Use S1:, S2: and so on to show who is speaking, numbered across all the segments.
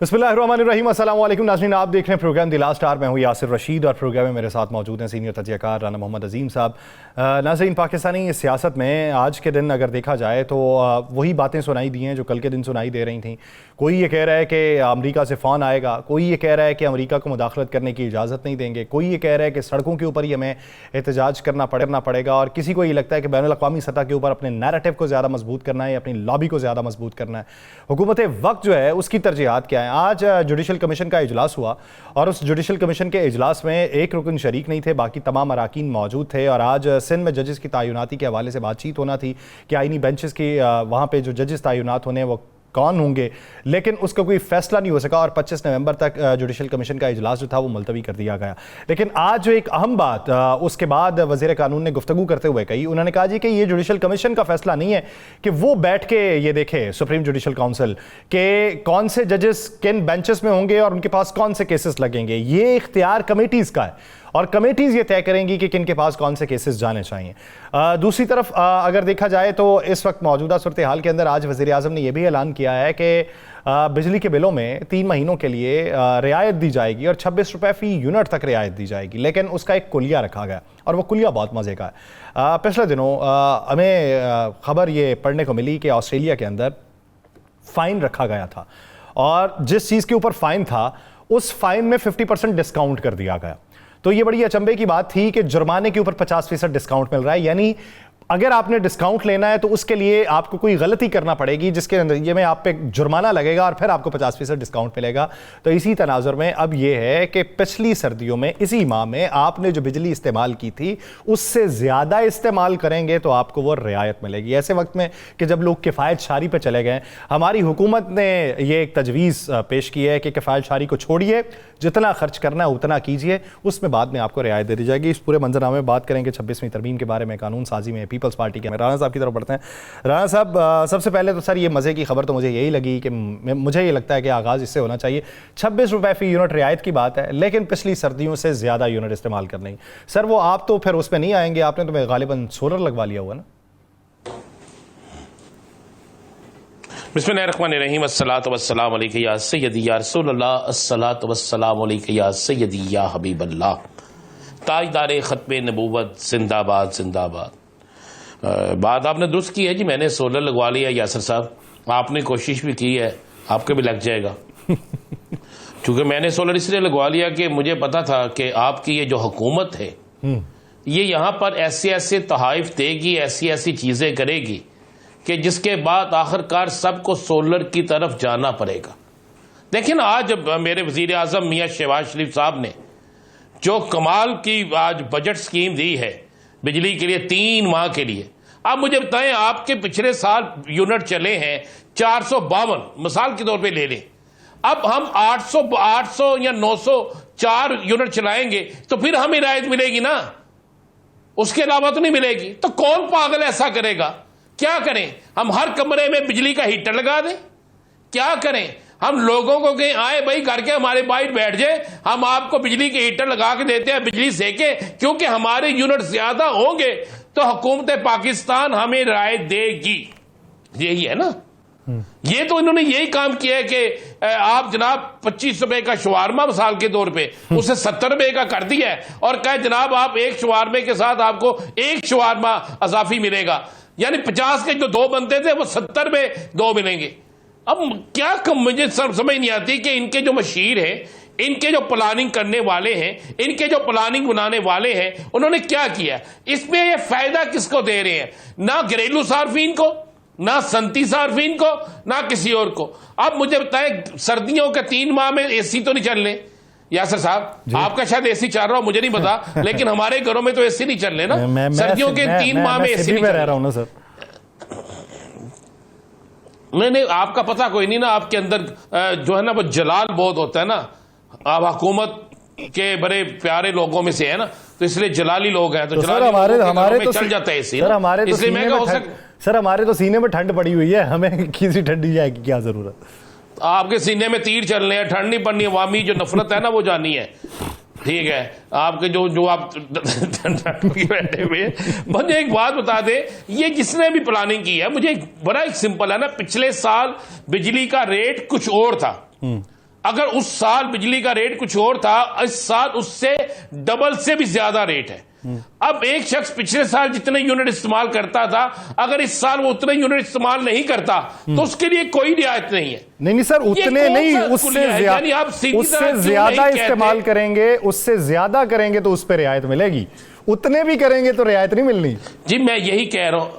S1: बिस्मिल्लाहिर्रहमानिर्रहीम। अस्सलाम वालेकुम नाज़रीन, आप देख रहे हैं प्रोग्राम द लास्ट आवर। मैं हूँ यासिर रशीद और प्रोग्राम में मेरे साथ मौजूद हैं सीनियर तजज़ियाकार राना मोहम्मद अजीम साहब। नाज़रीन, पाकिस्तानी सियासत में आज के दिन अगर देखा जाए तो वही बातें सुनाई दी हैं जो कल के दिन सुनाई दे रही थी। कोई ये कह रहा है कि अमेरिका से फ़ोन आएगा, कोई ये कह रहा है कि अमेरिका को मुदाखलत करने की इजाज़त नहीं देंगे, कोई ये कह रहा है कि सड़कों के ऊपर ही हमें एहतजाज करना पड़ेगा, और किसी को ये लगता है कि बैनुल अक़वामी सतह के ऊपर अपने नैरेटिव को ज़्यादा मजबूत करना है, अपनी लॉबी को ज़्यादा मजबूत करना है। हुकूमत वक्त जो है उसकी तरजीहात क्या है। आज जुडिशल कमीशन का इजलास हुआ और उस जुडिशल कमीशन के इजलास में एक रुकन शरीक नहीं थे, बाकी तमाम अराकीन मौजूद थे। और आज सिंध में जजेस की तयनाती के हवाले से बातचीत होना थी कि आईनी बेंचेस की वहाँ पे जो जजेस तयनात होने वो कौन होंगे, लेकिन उसका कोई फैसला नहीं हो सका और 25 नवंबर तक जुडिशल कमीशन का इजलास जो था वो मुलतवी कर दिया गया। लेकिन आज जो एक अहम बात उसके बाद वज़ीर कानून ने गुफ्तगू करते हुए कही, उन्होंने कहा जी कि ये जुडिशल कमीशन का फैसला नहीं है कि वो बैठ के ये देखे सुप्रीम जुडिशल काउंसिल के कौन से जजेस किन बेंचेस में होंगे और उनके पास कौन से केसेस लगेंगे। ये इख्तियार कमेटीज़ का है और कमेटीज़ ये तय करेंगी कि किन के पास कौन से केसेस जाने चाहिए। दूसरी तरफ अगर देखा जाए तो इस वक्त मौजूदा सूरत हाल के अंदर आज वज़ीर आज़म ने यह भी ऐलान किया है कि बिजली के बिलों में 3 महीनों के लिए रियायत दी जाएगी और 26 रुपये फ़ी यूनिट तक रियायत दी जाएगी, लेकिन उसका एक कुलिया रखा गया और वो कुलिया बहुत मज़े का है। पिछले दिनों हमें खबर ये पढ़ने को मिली कि ऑस्ट्रेलिया के अंदर फ़ाइन रखा गया था और जिस चीज़ के ऊपर फ़ाइन था उस फ़ाइन में 50% डिस्काउंट कर दिया गया। तो ये बड़ी अचंभे की बात थी कि जुर्माने के ऊपर 50% डिस्काउंट मिल रहा है, यानी अगर आपने डिस्काउंट लेना है तो उसके लिए आपको कोई गलती करना पड़ेगी जिसके नतीजे में आप पे जुर्माना लगेगा और फिर आपको 50% डिस्काउंट मिलेगा। तो इसी तनाजुर में अब ये है कि पिछली सर्दियों में इसी माह में आपने जो बिजली इस्तेमाल की थी उससे ज़्यादा इस्तेमाल करेंगे तो आपको वो रियायत मिलेगी। ऐसे वक्त में कि जब लोग किफ़ायत शारी पर चले गए, हमारी हुकूमत ने ये एक तजवीज़ पेश की है कि किफ़ायत शारी को छोड़िए, जितना खर्च करना है उतना कीजिए, उसमें बाद में आपको रियायत दे दी जाएगी। इस पूरे मंजरनामे में बात करेंगे 26वीं तरमीम के बारे में, कानून साजी में पीपल्स पार्टी के। राना साहब की तरफ बढ़ते हैं। राना साहब, सबसे पहले तो सर ये मज़े की खबर तो मुझे यही लगी कि मुझे ये लगता है कि आगाज़ इससे होना चाहिए। 26 रुपये फ़ी यूनिट रियायत की बात है, लेकिन पिछली सर्दियों से ज़्यादा यूनिट इस्तेमाल करने की। सर वो आप तो फिर उसमें नहीं आएंगे, आपने तो गालिबन सोलर लगवा लिया हुआ ना।
S2: बिस्मिल्लाहिर्रहमानिर्रहीम। अस्सलातु वस्सलामु अलैका या सय्यदी या रसूलल्लाह, अस्सलातु वस्सलामु अलैका या सय्यदी या हबीबल्लाह। ताजदार ख़त्मे नबूवत जिंदाबाद जिंदाबाद। बात आपने दुरुस्त की है जी, मैंने सोलर लगवा लिया यासिर साहब, आपने कोशिश भी की है, आपके भी लग जाएगा। क्योंकि मैंने सोलर इसलिए लगवा लिया कि मुझे पता था कि आपकी ये जो हुकूमत है ये यहाँ पर ऐसे ऐसे तहाइफ देगी, ऐसी ऐसी चीज़ें करेगी कि जिसके बाद आखिरकार सबको सोलर की तरफ जाना पड़ेगा। देखिए ना, आज मेरे वज़ीर आज़म मियाँ शहबाज शरीफ साहब ने जो कमाल की आज बजट स्कीम दी है बिजली के लिए 3 माह के लिए। अब मुझे बताएं, आपके पिछले साल यूनिट चले हैं 452, मिसाल के तौर पे ले लें, अब हम 800 या 904 यूनिट चलाएंगे तो फिर हमें रियायत मिलेगी ना, उसके अलावा तो नहीं मिलेगी। तो कौन पागल ऐसा करेगा? क्या करें? हम हर कमरे में बिजली का हीटर लगा दें? क्या करें? हम लोगों को कहें आए भाई करके हमारे बाइट बैठ जाए, हम आपको बिजली के हीटर लगा के देते हैं, बिजली सेके, क्योंकि हमारे यूनिट ज्यादा होंगे तो हुकूमत पाकिस्तान हमें रियायत देगी। यही है ना। ये तो इन्होंने यही काम किया है कि आप जनाब 25 रुपए का शवारमा मिसाल के तौर पे उसे 70 रुपए का कर दिया है और कहे जनाब आप एक शवारमे के साथ आपको एक शवारमा अजाफी मिलेगा, यानी 50 के जो 2 बनते थे वो 70 में 2 मिलेंगे। अब क्या मुझे समझ नहीं आती कि इनके जो मशीर हैं, इनके जो प्लानिंग करने वाले हैं, इनके जो प्लानिंग बनाने वाले हैं, उन्होंने क्या किया? इसमें ये फायदा किसको दे रहे हैं? ना घरेलू सार्फिन को, ना सनती सार्फिन को, ना किसी और को। अब मुझे बताएं, सर्दियों के 3 माह में एसी तो नहीं चल रहे यासिर साहब, आपका शायद एसी चल रहा हो, मुझे नहीं पता, लेकिन हमारे घरों में तो एसी नहीं चल रहे ना। सर्दियों के 3 माह में एसी नहीं रह रहा हूं ना सर। नहीं, आपका पता कोई नहीं ना, आपके अंदर जो है ना वो जलाल बहुत होता है ना, आप हुकूमत के बड़े प्यारे लोगों में से है ना, तो इसलिए जलाली लोग हैं, तो जलाली हमारे तो चल जाता है एसी, इसलिए मैं
S1: सर हमारे तो सीने में ठंड पड़ी हुई है, हमें किसी ठंडी जाए की क्या जरूरत?
S2: आपके सीने में तीर चलने हैं, ठंड नहीं पड़नी, अवामी जो नफरत है ना वो जानी है। ठीक है, आपके जो आप बैठे हुए। मुझे एक बात बता दे, ये जिसने भी प्लानिंग की है, मुझे बड़ा एक सिंपल है ना, पिछले साल बिजली का रेट कुछ और था, अगर उस साल बिजली का रेट कुछ और था, इस साल उससे डबल से भी ज्यादा रेट है। अब एक शख्स पिछले साल जितने यूनिट इस्तेमाल करता था, अगर इस साल वो उतने यूनिट इस्तेमाल नहीं करता तो उसके लिए कोई रियायत नहीं है।
S1: नहीं सर, उतने नहीं, उससे ज्यादा इस्तेमाल करेंगे, उससे ज्यादा करेंगे तो उस पर रियायत मिलेगी, उतने भी करेंगे तो रियायत नहीं मिलनी।
S2: जी मैं यही कह रहा हूं,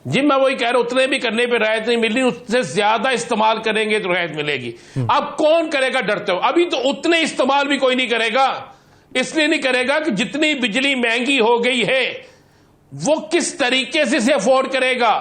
S2: जी मैं वही कह रहा हूं, उतने भी करने पे रियायत नहीं मिलनी, उससे ज्यादा इस्तेमाल करेंगे तो रियायत मिलेगी। अब कौन करेगा डरते हो? अभी तो उतने इस्तेमाल भी कोई नहीं करेगा। इसलिए नहीं करेगा कि जितनी बिजली महंगी हो गई है वो किस तरीके से इसे अफोर्ड करेगा।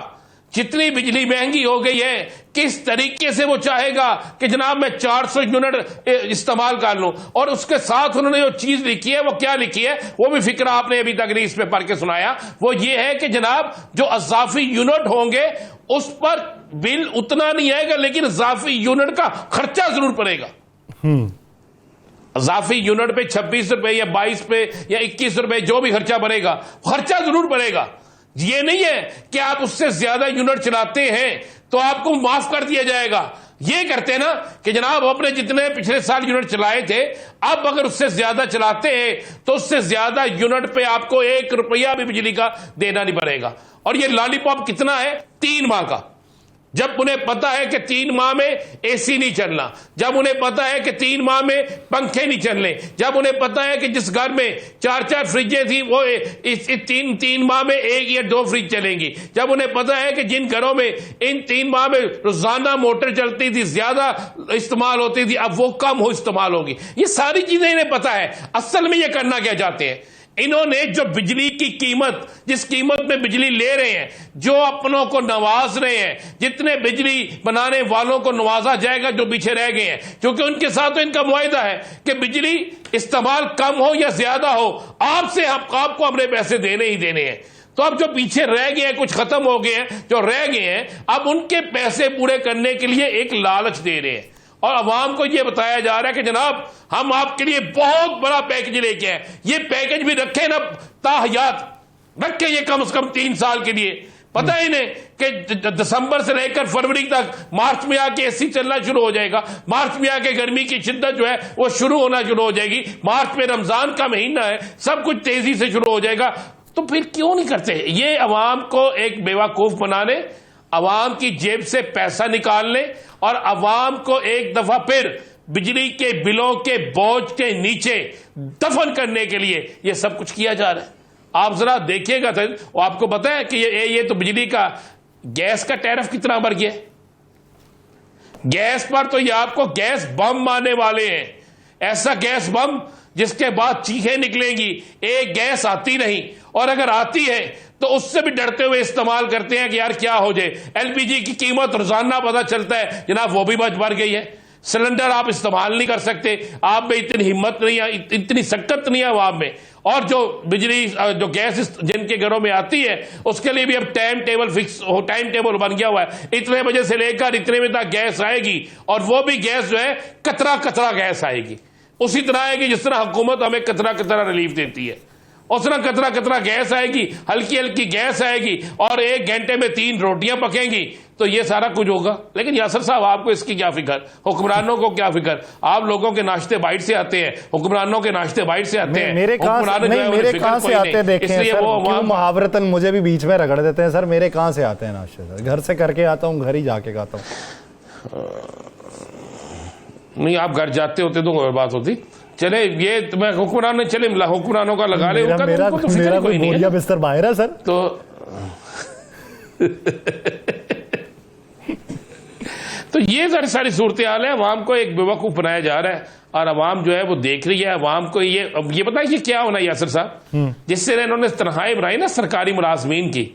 S2: जितनी बिजली महंगी हो गई है, किस तरीके से वो चाहेगा कि जनाब मैं 400 यूनिट इस्तेमाल कर लूं। और उसके साथ उन्होंने जो चीज लिखी है, वो क्या लिखी है, वो भी फिक्रा आपने अभी तक इस पे पढ़ के सुनाया। वो ये है कि जनाब जो अजाफी यूनिट होंगे उस पर बिल उतना नहीं आएगा, लेकिन अजाफी यूनिट का खर्चा जरूर पड़ेगा। अजाफी यूनिट पे 26 रुपए या 22 पे या 21 रुपए जो भी खर्चा बढ़ेगा, खर्चा जरूर बढ़ेगा। ये नहीं है कि आप उससे ज्यादा यूनिट चलाते हैं तो आपको माफ कर दिया जाएगा। ये करते ना कि जनाब आपने जितने पिछले साल यूनिट चलाए थे, अब अगर उससे ज्यादा चलाते हैं तो उससे ज्यादा यूनिट पे आपको 1 रुपया भी बिजली का देना नहीं पड़ेगा। और ये लॉलीपॉप कितना है? 3 माह का। जब उन्हें पता है कि 3 माह में एसी नहीं चलना, जब उन्हें पता है कि 3 माह में पंखे नहीं चलने, जब उन्हें पता है कि जिस घर में 4-4 फ्रिजें थी वो इस 3 माह में 1 या 2 फ्रिज चलेंगी, जब उन्हें पता है कि जिन घरों में इन 3 माह में रोजाना मोटर चलती थी, ज्यादा इस्तेमाल होती थी, अब वो कम हो इस्तेमाल होगी। ये सारी चीजें इन्हें पता है। असल में ये करना क्या चाहते हैं? इन्होंने जो बिजली की कीमत, जिस कीमत में बिजली ले रहे हैं, जो अपनों को नवाज रहे हैं, जितने बिजली बनाने वालों को नवाजा जाएगा जो पीछे रह गए हैं, क्योंकि उनके साथ तो इनका मुआहिदा है कि बिजली इस्तेमाल कम हो या ज्यादा हो, आपसे आपको अपने पैसे देने ही देने हैं। तो अब जो पीछे रह गए हैं, कुछ खत्म हो गए हैं, जो रह गए हैं, अब उनके पैसे पूरे करने के लिए एक लालच दे रहे हैं और अवाम को यह बताया जा रहा है कि जनाब हम आपके लिए बहुत बड़ा पैकेज लेके आए। ये पैकेज भी रखे ना ताहयात रखे, ये कम से कम 3 साल के लिए। पता है इन्हें कि दिसंबर से लेकर फरवरी तक, मार्च में आके एसी चलना शुरू हो जाएगा, मार्च में आके गर्मी की शिद्दत जो है वो शुरू होना शुरू हो जाएगी, मार्च में रमजान का महीना है, सब कुछ तेजी से शुरू हो जाएगा। तो फिर क्यों नहीं करते? ये अवाम को एक बेवकूफ बनाने, अवाम की जेब से पैसा निकालने और अवाम को एक दफा फिर बिजली के बिलों के बोझ के नीचे दफन करने के लिए ये सब कुछ किया जा रहा है। आप जरा देखिएगा तो आपको पता है कि ये तो बिजली का, गैस का टैरिफ कितना बढ़ गया। गैस पर तो ये आपको गैस बम आने वाले हैं, ऐसा गैस बम जिसके बाद चीखें निकलेंगी। एक गैस आती नहीं, और अगर आती है तो उससे भी डरते हुए इस्तेमाल करते हैं कि यार क्या हो जाए। एलपीजी की कीमत रोजाना पता चलता है जनाब वो भी बढ़ गई है। सिलेंडर आप इस्तेमाल नहीं कर सकते, आप में इतनी हिम्मत नहीं है, इतनी सख्त नहीं है अवाम में। और जो बिजली, जो गैस जिनके घरों में आती है उसके लिए भी अब टाइम टेबल बन गया हुआ है। इतने बजे से लेकर इतने बजे तक गैस आएगी, और वो भी गैस जो है कतरा कतरा गैस आएगी। उसी तरह आएगी जिस तरह हुकूमत हमें कतरा कतरा रिलीफ देती है, उस तरह कतरा कतरा गैस आएगी, हल्की हल्की गैस आएगी, और 1 घंटे में 3 रोटियां पकेंगी। तो ये सारा कुछ होगा। लेकिन यासर साहब, आपको इसकी क्या फिक्र? हुक्मरानों को क्या फिक्र? आप लोगों के नाश्ते बाइट से आते हैं, हुक्मरानों के नाश्ते बाइट से आते हैं।
S1: मेरे कहां से आते हैं? देखें सर, क्यों मुहावरतन मुझे भी बीच में रगड़ देते हैं सर। मेरे कहां से आते हैं नाश्ते? सर घर से करके आता हूं, घर ही जाके खाता हूं।
S2: नहीं, आप घर जाते होते तो कोई बात होती। चले, ये तो मैं हुक्मरान ने, चले हुक्मरानों का लगा ले,
S1: मेरा कोई बोरिया बिस्तर बाहर है सर।
S2: तो ये सारी सूरत हाल है। अवाम को एक बेवकूफ बनाया जा रहा है, और अवाम जो है वो देख रही है। अवाम को ये पता है कि क्या होना यासर साहब, जिससे इन्होंने तनख्वाहें बढ़ाई ना सरकारी मुलाजमीन की,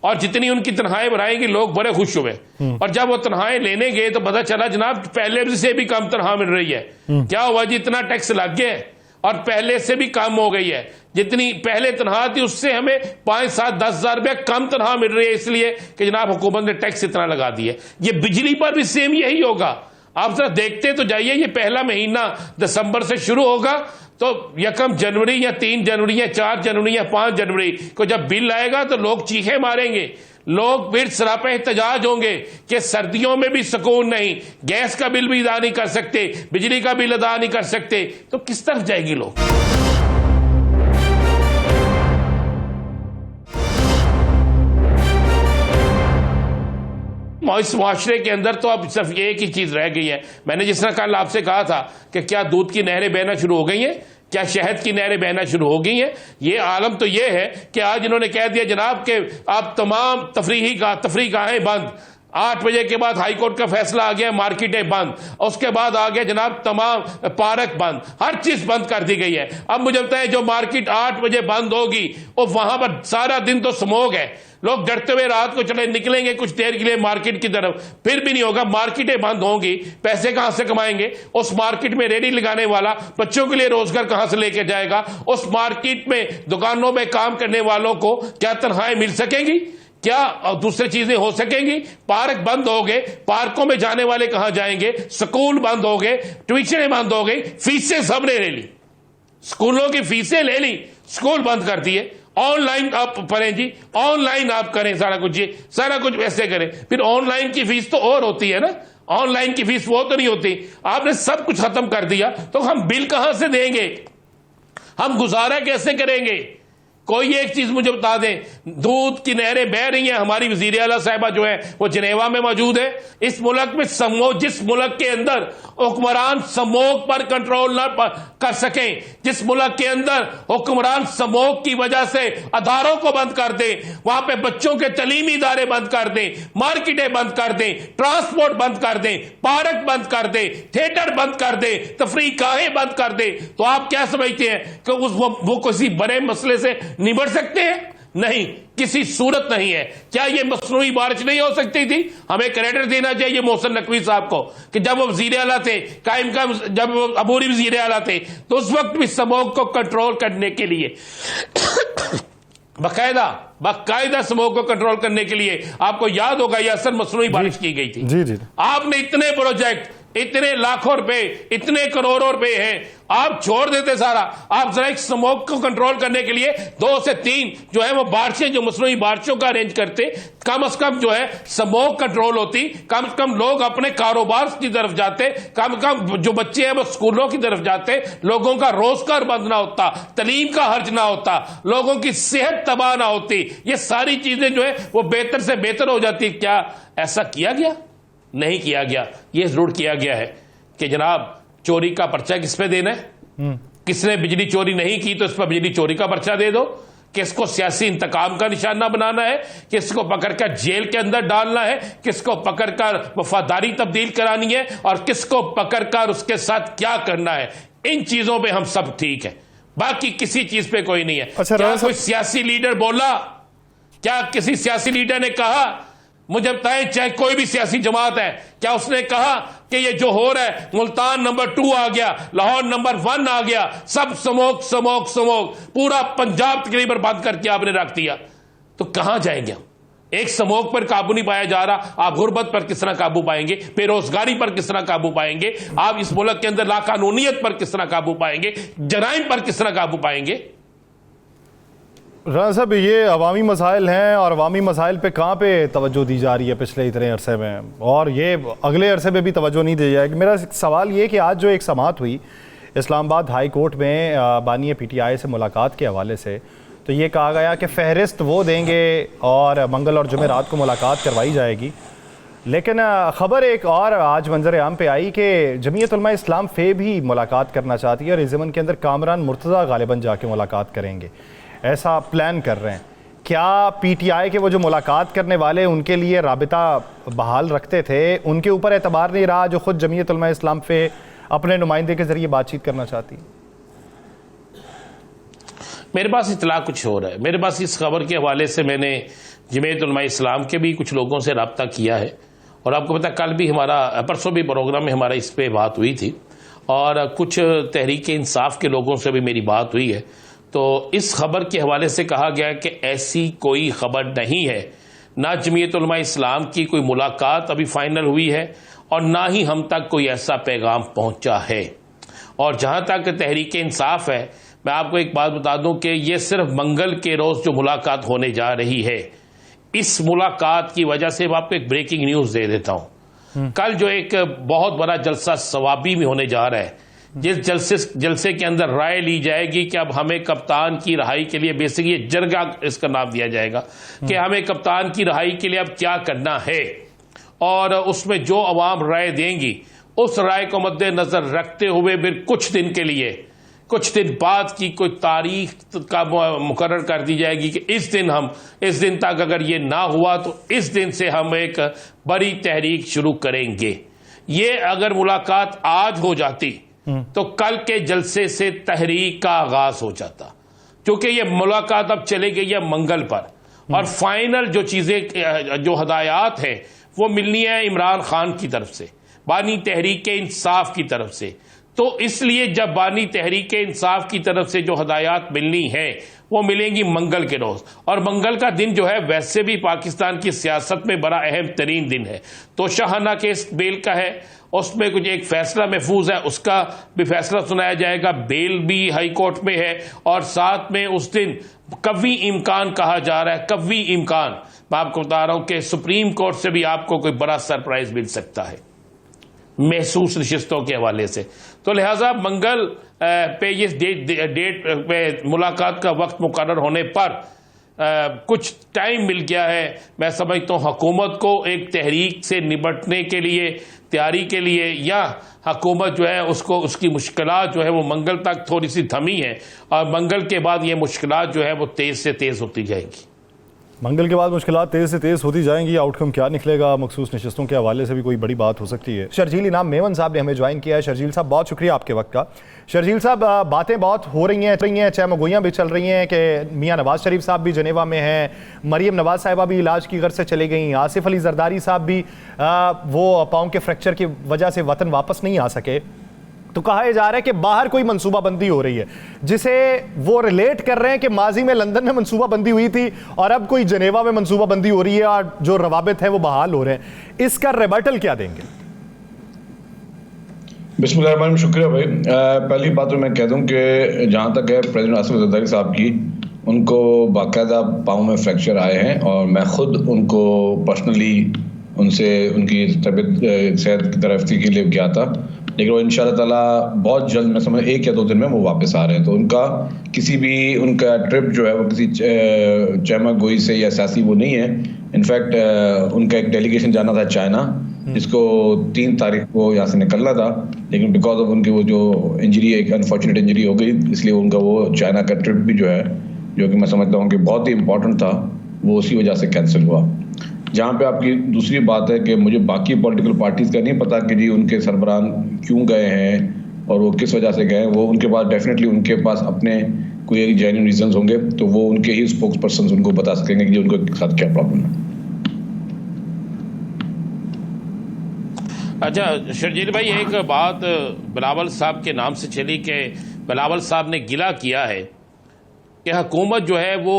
S2: और जितनी उनकी तनख्वाहें बढ़ाएंगी लोग बड़े खुश हुए। और जब वो तनख्वाहें लेने गए तो पता चला जनाब पहले से भी कम तनख्वाह मिल रही है। क्या हुआ जी? इतना टैक्स लग गया और पहले से भी कम हो गई है। जितनी पहले तनख्वाह थी उससे हमें 5, 7, 10 हजार रुपया कम तनख्वाह मिल रही है, इसलिए कि जनाब हुकूमत ने टैक्स इतना लगा दिया। ये बिजली पर भी सेम यही होगा। आप जरा देखते तो जाइए, ये पहला महीना दिसंबर से शुरू होगा तो यकम जनवरी या 3 जनवरी या 4 जनवरी या 5 जनवरी को जब बिल आएगा तो लोग चीखे मारेंगे, लोग फिर सरापे एहतजाज होंगे कि सर्दियों में भी सुकून नहीं, गैस का बिल भी अदा नहीं कर सकते, बिजली का बिल अदा नहीं कर सकते, तो किस तरफ जाएगी लोग? इस मुआशरे के अंदर तो अब सिर्फ एक ही चीज रह गई है। मैंने जिस तरह कल आपसे कहा था कि क्या दूध की नहरें बहना शुरू हो गई हैं, क्या शहद की नहरें बहना शुरू हो गई हैं? ये आलम तो ये है कि आज इन्होंने कह दिया जनाब के आप तमाम तफरी गाहें बंद, 8 बजे के बाद हाई कोर्ट का फैसला आ गया, मार्केटें बंद, उसके बाद आ गया जनाब तमाम पार्क बंद, हर चीज बंद कर दी गई है। अब मुझे लगता है जो मार्केट 8 बजे बंद होगी और वहां पर सारा दिन तो स्मोक है, लोग डरते हुए रात को चले निकलेंगे कुछ देर के लिए मार्केट की तरफ, फिर भी नहीं होगा, मार्केटें बंद होंगी, पैसे कहां से कमाएंगे? उस मार्केट में रेडी लगाने वाला बच्चों के लिए रोजगार कहां से लेके जाएगा? उस मार्केट में दुकानों में काम करने वालों को क्या तनख्वाहें मिल सकेंगी? क्या दूसरी चीजें हो सकेंगी? पार्क बंद हो गए, पार्कों में जाने वाले कहां जाएंगे? स्कूल बंद हो गए, ट्यूशनें बंद हो गई, फीसें सबने ले ली, स्कूलों की फीसें ले ली, स्कूल बंद कर दिए, ऑनलाइन आप पढ़ें जी, ऑनलाइन आप करें सारा कुछ, जी सारा कुछ वैसे करें। फिर ऑनलाइन की फीस तो और होती है ना, ऑनलाइन की फीस वो तो नहीं होती। आपने सब कुछ खत्म कर दिया तो हम बिल कहां से देंगे? हम गुजारा कैसे करेंगे? कोई एक चीज मुझे बता दें, दूध की नहरें बह रही हैं, हमारी वजीर आला साहिबा जो है वो जिनेवा में मौजूद है। इस मुल्क में जिस मुल्क के अंदर हुक्मरान स्मोक पर कंट्रोल न कर सकें, जिस मुल्क के अंदर हुक्मरान स्मोक की वजह से अदारों को बंद कर दें, वहां पे बच्चों के तलीमी इदारे बंद कर दें, मार्केटें बंद कर दें, ट्रांसपोर्ट बंद कर दें, पार्क बंद कर दें, थिएटर बंद कर दें, तफरीह गाहें बंद कर दें, तो आप क्या समझते हैं कि वो किसी बड़े मसले से निबट सकते हैं? नहीं, किसी सूरत नहीं है। क्या ये मसनूई बारिश नहीं हो सकती थी? हमें क्रेडिट देना चाहिए मोहसिन नकवी साहब को कि जब वो वजीर आला थे, जब वो अबूरी वजीर आला थे, तो उस वक्त भी स्मोक को कंट्रोल करने के लिए बाकायदा स्मोक को कंट्रोल करने के लिए, आपको याद होगा ये असर मसनूई बारिश की गई थी।
S1: जी।
S2: आपने इतने प्रोजेक्ट, इतने लाखों रुपए, इतने करोड़ों रुपए हैं, आप छोड़ देते सारा। आप जरा एक स्मोक को कंट्रोल करने के लिए 2 से 3 जो है वो बारिशें, जो मसनूई बारिशों का अरेंज करते, कम से कम जो है स्मोक कंट्रोल होती, कम से कम लोग अपने कारोबार की तरफ जाते, कम से कम जो बच्चे हैं वो स्कूलों की तरफ जाते, लोगों का रोजगार बंद ना होता, तलीम का हर्ज ना होता, लोगों की सेहत तबाह ना होती, ये सारी चीजें जो है वो बेहतर से बेहतर हो जाती। क्या ऐसा किया गया? नहीं किया गया। यह जरूर किया गया है कि जनाब चोरी का पर्चा किस पे देना है, किसने बिजली चोरी नहीं की तो इस पर बिजली चोरी का पर्चा दे दो, किसको सियासी इंतकाम का निशाना बनाना है, किसको पकड़कर जेल के अंदर डालना है, किसको पकड़कर वफादारी तब्दील करानी है, और किसको पकड़कर उसके साथ क्या करना है। इन चीजों पे हम सब ठीक है, बाकी किसी चीज पे कोई नहीं है। क्या कोई सियासी लीडर बोला? क्या किसी सियासी लीडर ने कहा? मुझे बताएं, चाहे कोई भी सियासी जमात है, क्या उसने कहा कि ये जो हो रहा है, मुल्तान नंबर 2 आ गया, लाहौर नंबर 1 आ गया, सब स्मोक स्मोक स्मोक, पूरा पंजाब तकरीबन बंद करके आपने रख दिया, तो कहां जाएंगे हम? एक स्मोक पर काबू नहीं पाया जा रहा, आप गुर्बत पर किस तरह काबू पाएंगे? बेरोजगारी पर किस तरह काबू पाएंगे? आप इस मुल्क के अंदर लाकानूनियत पर किस तरह काबू पाएंगे? जराइम पर किस तरह काबू पाएंगे?
S1: राना साहब, ये अवामी मसाइल हैं और अवामी मसाइल पे कहाँ पे तवज्जो दी जा रही है पिछले इतने अरसे में, और ये अगले अरसे में भी तवज्जो नहीं दी जाएगी। मेरा सवाल ये कि आज जो एक समाअत हुई इस्लामाबाद हाई कोर्ट में बानी PTI से मुलाकात के हवाले से, तो ये कहा गया कि फ़हरिस्त वो देंगे और मंगल और जुमेरात को मुलाकात करवाई जाएगी। लेकिन ख़बर एक और आज मंजर आम पे आई कि जमीयत उलमा इस्लाम फ़े भी मुलाकात करना चाहती है और इस ज़मन के अंदर कामरान मुर्तज़ा गालिबन जाके मुलाकात करेंगे, ऐसा प्लान कर रहे हैं। क्या PTI के वो जो मुलाकात करने वाले उनके लिए राबिता बहाल रखते थे, उनके ऊपर एतबार नहीं रहा जो खुद जमीयत उलमा इस्लाम पे अपने नुमाइंदे के जरिए बातचीत करना चाहती है?
S2: मेरे पास इतला कुछ हो रहा है। मेरे पास इस खबर के हवाले से मैंने जमीयत उलमा इस्लाम के भी कुछ लोगों से रब्ता किया है, और आपको पता कल भी परसों भी प्रोग्राम में हमारा इस पर बात हुई थी, और कुछ तहरीक इंसाफ के लोगों से भी मेरी बात हुई है। तो इस खबर के हवाले से कहा गया कि ऐसी कोई खबर नहीं है, ना जमीयत उलमा इस्लाम की कोई मुलाकात अभी फाइनल हुई है, और ना ही हम तक कोई ऐसा पैगाम पहुंचा है। और जहाँ तक तहरीक इंसाफ है, मैं आपको एक बात बता दूं कि ये सिर्फ मंगल के रोज़ जो मुलाकात होने जा रही है, इस मुलाकात की वजह से मैं आपको एक ब्रेकिंग न्यूज़ दे देता हूँ। कल जो एक बहुत बड़ा जलसा सवाबी में होने जा रहा है, जिस जलसे के अंदर राय ली जाएगी कि अब हमें कप्तान की रहाई के लिए, बेसिकली ये जरगा इसका नाम दिया जाएगा, कि हमें कप्तान की रहाई के लिए अब क्या करना है, और उसमें जो अवाम राय देंगी उस राय को मद्देनजर रखते हुए फिर कुछ दिन के लिए, कुछ दिन बाद की कोई तारीख का मुकर्रर कर दी जाएगी कि इस दिन तक अगर ये ना हुआ तो इस दिन से हम एक बड़ी तहरीक शुरू करेंगे। ये अगर मुलाकात आज हो जाती तो कल के जलसे से तहरीक का आगाज हो जाता, क्योंकि ये मुलाकात अब चले गई है मंगल पर, और फाइनल जो चीजें, जो हदायत है वो मिलनी है इमरान खान की तरफ से, बानी तहरीक इंसाफ की तरफ से। तो इसलिए जब बानी तहरीक इंसाफ की तरफ से जो हदायत मिलनी है वो मिलेंगी मंगल के रोज, और मंगल का दिन जो है वैसे भी पाकिस्तान की सियासत में बड़ा अहम तरीन दिन है। तो शाहाना केस बेल का है, उसमें कुछ एक फैसला महफूज है, उसका भी फैसला सुनाया जाएगा, बेल भी हाई कोर्ट में है, और साथ में उस दिन कभी इम्कान कहा जा रहा है, कभी इम्कान, मैं आपको बता रहा हूं कि सुप्रीम कोर्ट से भी आपको कोई बड़ा सरप्राइज मिल सकता है महसूस नशिस्तों के हवाले से। तो लिहाजा मंगल पे ये डेट पे मुलाकात का वक्त मुकर्रर होने पर कुछ टाइम मिल गया है। मैं समझता हूँ हुकूमत को एक तहरीक से निपटने के लिए, तैयारी के लिए, या हुकूमत जो है उसको, उसकी मुश्किलात जो है वो मंगल तक थोड़ी सी थमी है, और मंगल के बाद ये मुश्किलात जो है वो तेज़ से तेज़ होती जाएंगी।
S1: मंगल के बाद मुश्किलात तेज़ से तेज़ होती जाएंगी। आउटकम क्या निकलेगा, मखसूस नशिस्तों के हवाले से भी कोई बड़ी बात हो सकती है। शर्जील इनाम मेमन साहब ने हमें ज्वाइन किया है। शर्जील साहब बहुत शुक्रिया आपके वक्त का। शर्जील साहब, बातें बहुत हो रही हैं, चहमगोइयाँ भी चल रही हैं कि मियाँ नवाज शरीफ साहब भी जनेवा में हैं, मरीम नवाज साहिबा भी इलाज की गर्ज से चले गई, आसिफ अली जरदारी साहब भी वो पाँव के फ्रैक्चर की वजह से वतन वापस नहीं आ सके। तो कहा जा रहा है कि बाहर कोई मंसूबाबंदी हो रही है, जिसे वो रिलेट कर रहे हैं कि माजी में लंदन में मंसूबाबंदी हुई थी और अब कोई जनेवा में मंसूबाबंदी हो रही है, और जो रवाबित है वो बहाल हो रहे हैं। इसका रिबटल क्या देंगे?
S3: बिस्मिल्लाह, शुक्रिया भाई। पहली बात तो मैं कह दूं कि जहां तक है प्रेसिडेंट आसिफ जरदारी साहब की, उनको बाकायदा पाँव में फ्रैक्चर आए हैं, और मैं खुद उनको पर्सनली उनसे उनकी तबीयत सेहत की तरफती के लिए गया था, लेकिन वो इंशाअल्लाह ताला बहुत जल्द, मैं समझ 1 या 2 दिन में वो वापस आ रहे हैं। तो उनका किसी भी उनका ट्रिप जो है वो किसी चहमगोई से या सियासी वो नहीं है। इनफैक्ट उनका एक डेलीगेशन जाना था चाइना, जिसको 3 तारीख को यहाँ से निकलना था, लेकिन बिकॉज ऑफ उनकी वो जो इंजरी, एक अनफॉर्चुनेट इंजरी हो गई, इसलिए उनका वो चाइना का ट्रिप भी जो है, जो कि मैं समझता हूँ कि बहुत ही इंपॉर्टेंट था, वो उसी वजह से कैंसिल हुआ। जहाँ पे आपकी दूसरी बात है कि मुझे बाकी पॉलिटिकल पार्टीज का नहीं पता कि जी उनके सरबराह क्यों गए हैं और वो किस वजह से गए, वो उनके पास डेफिनेटली उनके पास अपने कोई एक जेन्युइन रीजंस होंगे, तो वो उनके ही स्पोक्स पर्सन उनको बता सकेंगे कि उनके साथ क्या प्रॉब्लम है।
S2: अच्छा शर्जील भाई, एक बात बिलावल साहब के नाम से चली कि बिलावल साहब ने गिला किया है कि हुकूमत जो है वो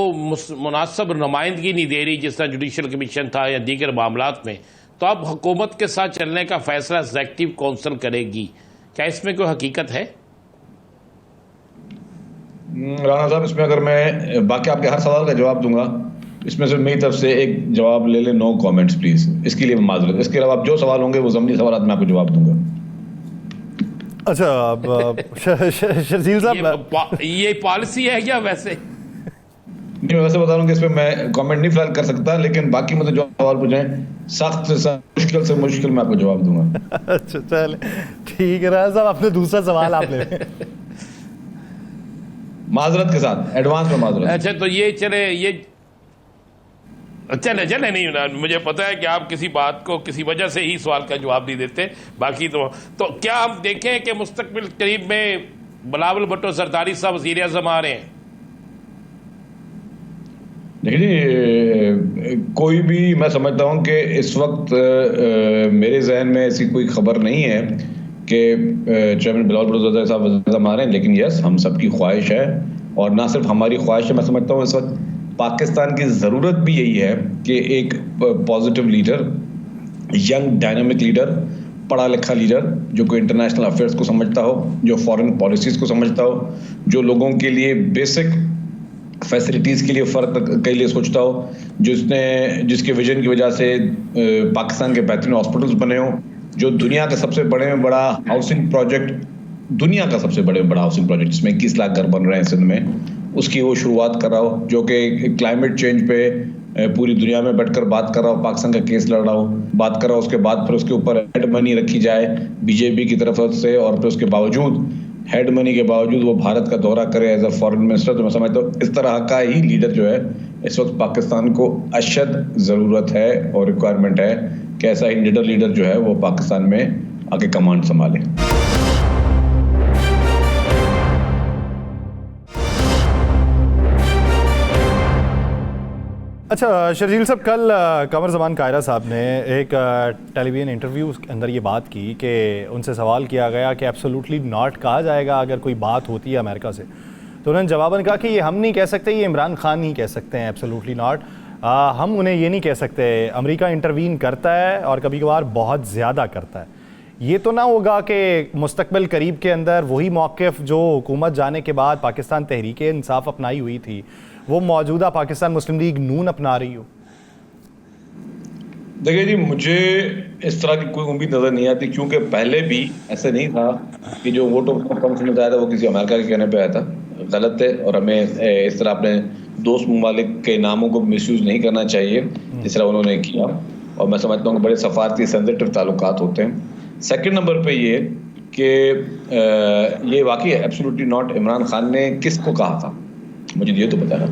S2: मुनासिब नुमाइंदगी नहीं दे रही, जिस तरह जुडिशल कमीशन था या दीगर मामलात में, तो अब हुकूमत के साथ चलने का फैसला एग्जीक्यूटिव काउंसिल करेगी। क्या इसमें कोई हकीकत है?
S3: राना साहब, इसमें अगर मैं बाकी आपके हर सवाल का जवाब दूंगा, इसमें से मेरी तरफ से एक जवाब ले ले, नो कमेंट्स प्लीज। इसके लिए माजरत। इसके अलावा जो सवाल होंगे वो ज़मीनी सवाल मैं आपको जवाब दूंगा।
S1: अच्छा शर्जील साहब,
S2: ये पॉलिसी है क्या? वैसे
S3: नहीं, मैं वैसे बता रहा हूँ कि इस पर मैं कमेंट नहीं फिलहाल कर सकता, लेकिन बाकी मुझे जो सवाल पूछे सख्त से सख्त, मुश्किल से मुश्किल, मैं आपको जवाब दूंगा।
S1: अच्छा चल ठीक है राजा साहब, अपने दूसरा सवाल आप ले
S3: माजरत के साथ, एडवांस में माजरत।
S2: अच्छा तो ये चले, ये चले नहीं, मुझे पता है कि आप किसी बात को किसी वजह से ही सवाल का जवाब नहीं देते। बाकी तो क्या हम देखें कि मुस्तकबिल करीब में बिलावल भुट्टो जरदारी साहब वज़ीर आज़म आ रहे हैं?
S3: देखिए, कोई भी, मैं समझता हूँ कि इस वक्त मेरे जहन में ऐसी कोई खबर नहीं है कि चेयरमैन बिलावल भुट्टो जरदारी साहब वज़ीर आज़म आ रहे हैं, लेकिन यस, हम सबकी ख्वाहिश है, और ना सिर्फ हमारी ख्वाहिश है, मैं समझता हूँ इस वक्त पाकिस्तान की ज़रूरत भी यही है कि एक positive leader, young dynamic leader, पढ़ा लिखा लीडर जो कोई इंटरनेशनल अफेयर्स को समझता हो, जो फॉरेन पॉलिसीज को समझता हो, जो लोगों के लिए बेसिक फैसिलिटीज़ के लिए फ़र्क के लिए सोचता हो, जिसके विजन की वजह से पाकिस्तान के बेहतरीन हॉस्पिटल्स बने हो, जो दुनिया का सबसे बड़े में बड़ा हाउसिंग प्रोजेक्ट, दुनिया का सबसे बड़े में बड़ा हाउसिंग प्रोजेक्ट जिसमें 21 लाख घर बन रहे हैं सिंध में, उसकी वो शुरुआत कर रहा हो, जो कि क्लाइमेट चेंज पे पूरी दुनिया में बैठकर बात कर रहा हो, पाकिस्तान का केस लड़ रहा हो, बात कर रहा हो, उसके बाद फिर उसके ऊपर हेड मनी रखी जाए बीजेपी की तरफ से, और फिर उसके बावजूद हेड मनी के बावजूद वो भारत का दौरा करे एज अ फॉरेन मिनिस्टर। तो मैं समझता हूँ इस तरह का ही लीडर जो है इस वक्त पाकिस्तान को अशद ज़रूरत है और रिक्वायरमेंट है कि ऐसा ही लीडर जो है वो पाकिस्तान में आगे कमांड संभाले।
S1: अच्छा शर्जील साहब, कल कमर ज़मान कायरा साहब ने एक टेलीविजन इंटरव्यू के अंदर ये बात की कि उनसे सवाल किया गया कि एब्सोल्युटली नॉट कहा जाएगा अगर कोई बात होती है अमेरिका से, तो उन्होंने जवाबन कहा कि ये हम नहीं कह सकते, ये इमरान खान ही कह सकते हैं एब्सोल्युटली नॉट, हम उन्हें ये नहीं कह सकते। अमेरिका इंटरवीन करता है और कभी कभार बहुत ज़्यादा करता है। ये तो ना होगा कि मुस्तकबिल करीब के अंदर वही मौक़िफ़ जो हुकूमत जाने के बाद पाकिस्तान तहरीक इंसाफ अपनाई हुई थी वो मौजूदा पाकिस्तान मुस्लिम लीग नून अपना रही हो?
S3: देखिए जी, मुझे इस तरह की कोई उम्मीद नज़र नहीं आती, क्योंकि पहले भी ऐसे नहीं था कि जो वोटों का कॉन्फिडेंस आया था वो किसी अमेरिका के कहने पे आया था। गलत है, और हमें इस तरह अपने दोस्त ममालिक के नामों को मिसयूज़ नहीं करना चाहिए जिस तरह उन्होंने किया, और मैं समझता हूँ कि बड़े सफारती सेंसिटिव ताल्लुकात होते हैं। सेकंड नंबर पे ये कि ये वाकई एब्सोल्युटली नॉट इमरान खान ने किसको कहा था, मुझे ये तो पता है।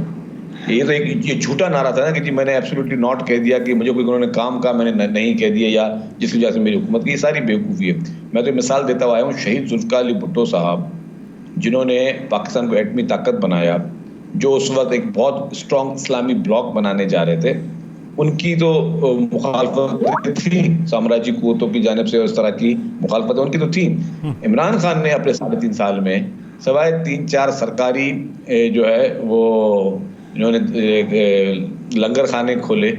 S3: ये तो ये झूठा नारा था ना कि जी मैंने एब्सोल्युटली नॉट कह दिया, कि मुझे कोई उन्होंने काम कहा मैंने नहीं कह दिया, या जिसकी वजह से मेरी हुकूमत की, ये सारी बेवकूफ़ी है। मैं तो मिसाल देता हुआ आया हूँ शहीद जुल्फ़िकार अली भुट्टो साहब, जिन्होंने पाकिस्तान को एटमी ताकत बनाया, जो उस वक्त एक बहुत स्ट्रॉन्ग इस्लामी ब्लॉक बनाने जा रहे थे, उनकी तो मुखालफत थी साम्राज्य कुव्वतों की जानिब से, उस तरह की मुखालफत उनकी तो थी। इमरान खान ने अपने 3.5 साल में सवाए 3-4 सरकारी जो है वो इन्होंने लंगर खाने खोले,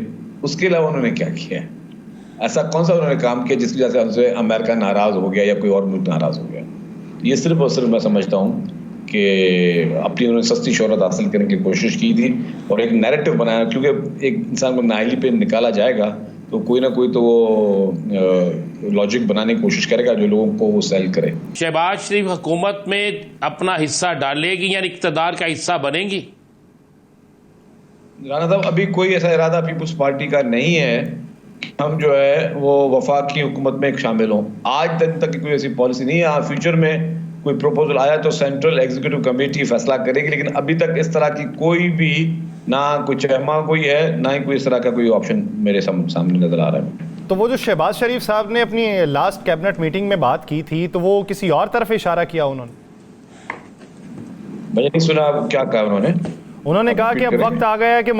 S3: उसके अलावा उन्होंने क्या किया है? ऐसा कौन सा उन्होंने काम किया जिसकी वजह से हमसे अमेरिका नाराज़ हो गया या कोई और मुल्क नाराज़ हो गया? ये सिर्फ और सिर्फ मैं समझता हूँ कि अपनी उन्होंने सस्ती शोहरत हासिल करने की कोशिश की थी और एक नैरेटिव बनाया, क्योंकि एक इंसान को नाअहली पे निकाला जाएगा तो कोई ना कोई तो वो लॉजिक बनाने की कोशिश करेगा जो लोगों को वो सेल करे।
S2: शहबाज शरीफ हुकूमत में अपना हिस्सा डालेगी या इक़्तिदार का हिस्सा बनेगी?
S3: राना साहब, अभी कोई ऐसा इरादा पीपल्स पार्टी का नहीं है कि हम जो है वो वफाकी हुकूमत में शामिल हों। आज दिन तक की कोई ऐसी पॉलिसी नहीं है। हाँ, फ्यूचर में कोई प्रपोजल आया तो सेंट्रल एग्जीक्यूटिव कमेटी फैसला करेगी, लेकिन अभी तक इस तरह की कोई भी ना कोई चहमा कोई है, ना ही कोई इस तरह का कोई ऑप्शन मेरे सामने नजर आ रहा है।
S1: तो वो जो शहबाज शरीफ साहब ने अपनी लास्ट कैबिनेट मीटिंग में बात की थी, तो वो किसी और तरफ इशारा किया उन्होंने?
S3: मैंने नहीं सुना क्या कहा उन्होंने।
S1: उन्होंने कहा कि अब वक्त आ गया है कि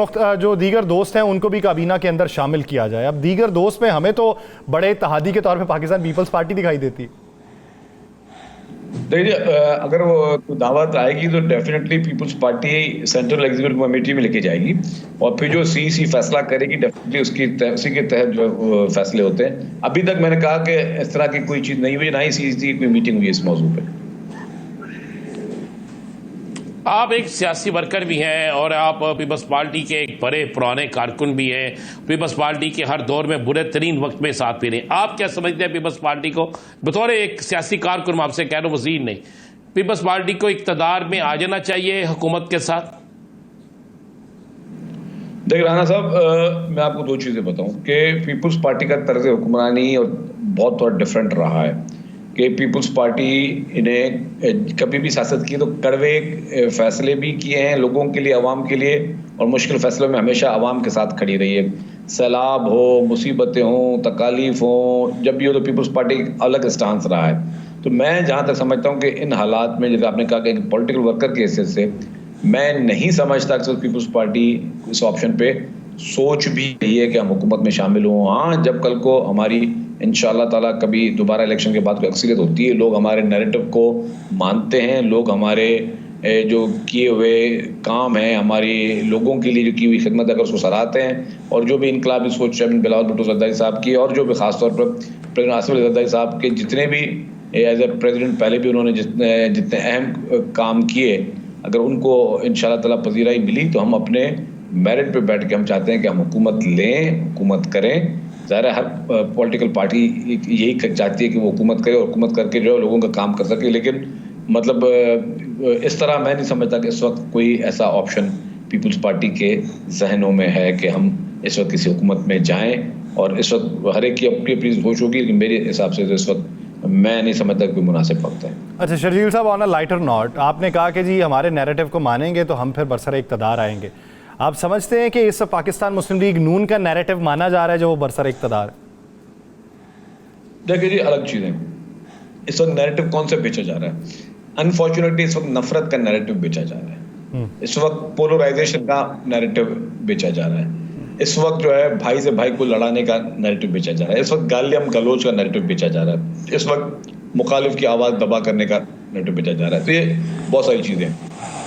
S1: जो दीगर दोस्त हैं उनको भी काबीना के अंदर शामिल किया जाए। अब दीगर दोस्त में हमें तो बड़े इत्तेहादी के तौर पे पाकिस्तान पीपल्स पार्टी दिखाई देती।
S3: देखिए, अगर वो दावत आएगी तो definitely Peoples Party central executive committee में लेके जाएगी, और फिर जो सीईसी फैसला करेगी डेफिनेटली उसी के तहत जो फैसले होते हैं। अभी तक मैंने कहा कि इस तरह की कोई चीज़ नहीं हुई, ना ही सीईसी की कोई मीटिंग हुई इस मौजू पे।
S2: आप एक सियासी वर्कर भी हैं और आप पीपल्स पार्टी के एक बड़े पुराने कारकुन भी हैं। पीपल्स पार्टी के हर दौर में बुरे तरीन वक्त में साथ भी रहे। आप क्या समझते हैं पीपल्स पार्टी को बतौर एक सियासी कारकुन? मैं आपसे कह रहा हूँ, वज़ीर नहीं, पीपल्स पार्टी को इक़्तिदार में आ जाना चाहिए हुकूमत के साथ?
S3: देखिए राना साहब, मैं आपको 2 चीज़ें बताऊं कि पीपल्स पार्टी का तर्ज हुक्मरानी और बहुत थोड़ा डिफरेंट रहा है कि पीपल्स पार्टी ने कभी भी सियासत की तो कड़वे फैसले भी किए हैं लोगों के लिए, आवाम के लिए, और मुश्किल फैसलों में हमेशा आवाम के साथ खड़ी रही है। सैलाब हो, मुसीबतें हों, तकालीफ हों, जब भी हो तो पीपल्स पार्टी अलग स्टांस रहा है। तो मैं जहाँ तक समझता हूँ कि इन हालात में, जैसे आपने कहा कि पॉलिटिकल वर्कर के हैसियत से, मैं नहीं समझता कि पीपल्स पार्टी इस ऑप्शन पे सोच भी रही है कि हम हुकूमत में शामिल हों। हाँ, जब कल को हमारी इंशाअल्लाह ताला कभी दोबारा इलेक्शन के बाद कोई अक्सरियत होती है, लोग हमारे नैरेटिव को मानते हैं, लोग हमारे जो किए हुए काम है, हमारे लोगों के लिए जो की हुई खिदमत, अगर उसको सराहते हैं, और जो भी इनकलाबी सोच चेयरमैन बिलावल भुट्टो ज़रदारी साहब की, और जो भी ख़ासतौर पर प्रेसिडेंट आसिफ अली ज़रदारी साहब के जितने भी एज ए प्रेसिडेंट पहले भी उन्होंने जितने अहम काम किए, अगर उनको इंशाअल्लाह ताला पजीराई मिली तो हम अपने मेरिट पे बैठ के हम चाहते हैं कि हम हुकूमत लें, हुकूमत करें। ज़ाहिर है हर पॉलिटिकल पार्टी यही चाहती है कि वो हुकूमत करे, और हुकूमत करके जो है लोगों का काम कर सके, लेकिन मतलब इस तरह मैं नहीं समझता कि इस वक्त कोई ऐसा ऑप्शन पीपल्स पार्टी के जहनों में है कि हम इस वक्त किसी हुकूमत में जाएं। और इस वक्त हर एक की अपनी अपनी सोच होगी, लेकिन मेरे हिसाब से तो इस वक्त मैं नहीं समझता कोई मुनासिब वक्त है।
S1: अच्छा शर्जील साहब, ऑन अ लाइटर नोट, आपने कहा कि जी हमारे नैरेटिव को मानेंगे तो हम फिर बरसरे इक़्तिदार आएंगे। आप समझते हैं कि इस पाकिस्तान मुस्लिम लीग नून का नैरेटिव माना जा रहा है जो वो बरसरे इक़्तिदार?
S3: देखिए जी, अलग चीज़ें, इस वक्त नैरेटिव कौन सा बेचा जा रहा है? अनफॉर्चुनेटली इस वक्त नफरत का नैरेटिव बेचा जा रहा है, इस वक्त पोलराइजेशन का नैरेटिव बेचा जा रहा है, इस वक्त जो है भाई से भाई को लड़ाने का नैरेटिव बेचा जा रहा है, इस वक्त गालियम गलोच का नैरेटिव बेचा जा रहा है, इस वक्त मुखालिफ की आवाज़ दबा करने का नैरेटिव बेचा जा रहा है। तो ये बहुत सारी चीज़ें,